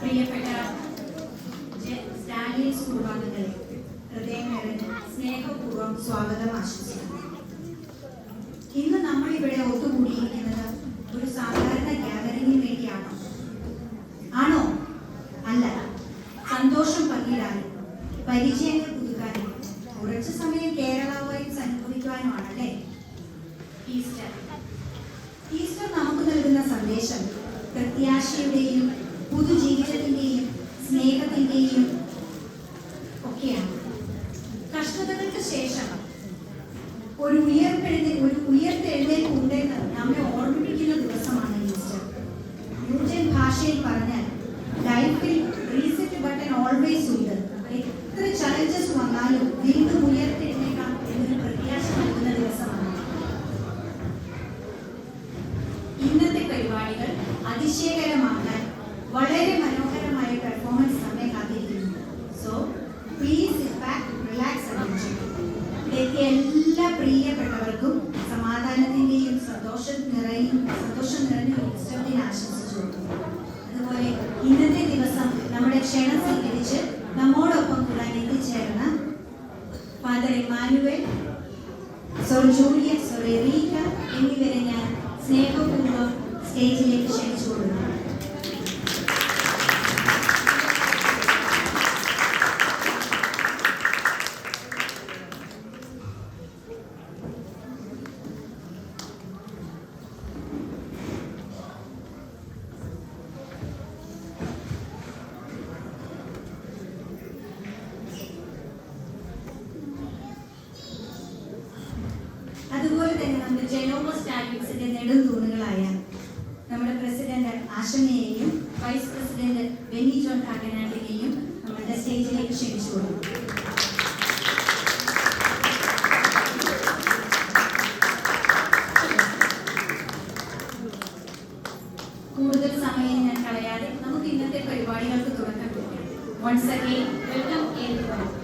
പ്രിയപ്പെട്ട സ്റ്റാലിയൻസ് കുടുംബാംഗങ്ങളെ ഹൃദയം നിറഞ്ഞ് സ്നേഹപൂർവ്വം സ്വാഗതം ആശംസിക്കുന്നു. ഇന്ന് നമ്മൾ ഇവിടെ ഒത്തുകൂടിയിരിക്കുന്നത് ഒരു സാധാരണ ഗ്യാതറിംഗിന് വേണ്ടിയാണോ? ആണോ? അല്ല. സന്തോഷം പങ്കിടാനും പരിചയങ്ങൾ പുതുക്കാനും കുറച്ചു സമയം കേരള വൈബ്സ് അനുഭവിക്കുവാനുമാണല്ലേ ഈസ്റ്റർ. ഈസ്റ്റർ നമുക്ക് നൽകുന്ന സന്ദേശം പ്രത്യാശയുടെയും പുതുജീവിതത്തിന്റെയും സ്നേഹത്തിന്റെയും ഒക്കെയാണ്. കഷ്ടതകൾക്ക് ശേഷം ഒരു ഉയർത്തെഴുന്നേൽപ്പ് ഉണ്ടെന്ന് നമ്മെ ഓർമ്മിപ്പിക്കുന്ന ദിവസമാണ് ഈസ്റ്റർ. ന്യൂജൻ ഭാഷയിൽ പറഞ്ഞാൽ ലൈഫിൽ റീസെറ്റ് ബട്ടൺ ഓൾവേസ് ഉണ്ട്. എത്ര ചലഞ്ചസ് വന്നാലും വീണ്ടും ഉയർത്തെഴുന്നേക്കാം എന്നൊരു പ്രത്യാശ നൽകുന്ന ദിവസമാണ്. ഇന്നത്തെ പരിപാടികൾ അതിശയകരമാക്കാൻ വളരെ മനോഹരമായ പെർഫോമൻസ് നമ്മെ കാത്തിരിക്കുന്നു. So please sit back, relax and enjoy. ഇവിടേക്ക് എല്ലാ പ്രിയപ്പെട്ടവർക്കും സമാധാനത്തിന്റെയും സന്തോഷം നിറഞ്ഞ ഈസ്റ്ററിനെ ആശംസിച്ചു. അതുപോലെ ഇന്നത്തെ ദിവസം നമ്മുടെ ക്ഷണം സ്വീകരിച്ച് നമ്മോടൊപ്പം കൂടാൻ എത്തിച്ചേർന്ന ഫാദർ ഇമ്മാനുവൽ, സോർ ജൂലിയസ്, സോർ എറീക്ക എന്നിവരെ ഞാൻ സ്നേഹപൂർവ്വം സ്റ്റേജിലേക്ക് ക്ഷണിച്ചു കൊടുക്കുന്നു. അതുപോലെ തന്നെ നമ്മുടെ ജനോമോ സ്റ്റാറ്റ്യൂസിന്റെ നെടുംതൂണുകളായ നമ്മുടെ പ്രസിഡന്റ് ആശമയെയും വൈസ് പ്രസിഡന്റ് ബെന്നി ജോൺ കാക്കനാടിനെയും നമ്മുടെ സ്റ്റേജിലേക്ക് ക്ഷണിച്ചു കൊടുക്കും. കൂടുതൽ സമയം ഞാൻ കളയാതെ നമുക്ക് ഇന്നത്തെ പരിപാടികൾക്ക് തുടക്കം കുറിക്കാം. Once again, welcome everyone.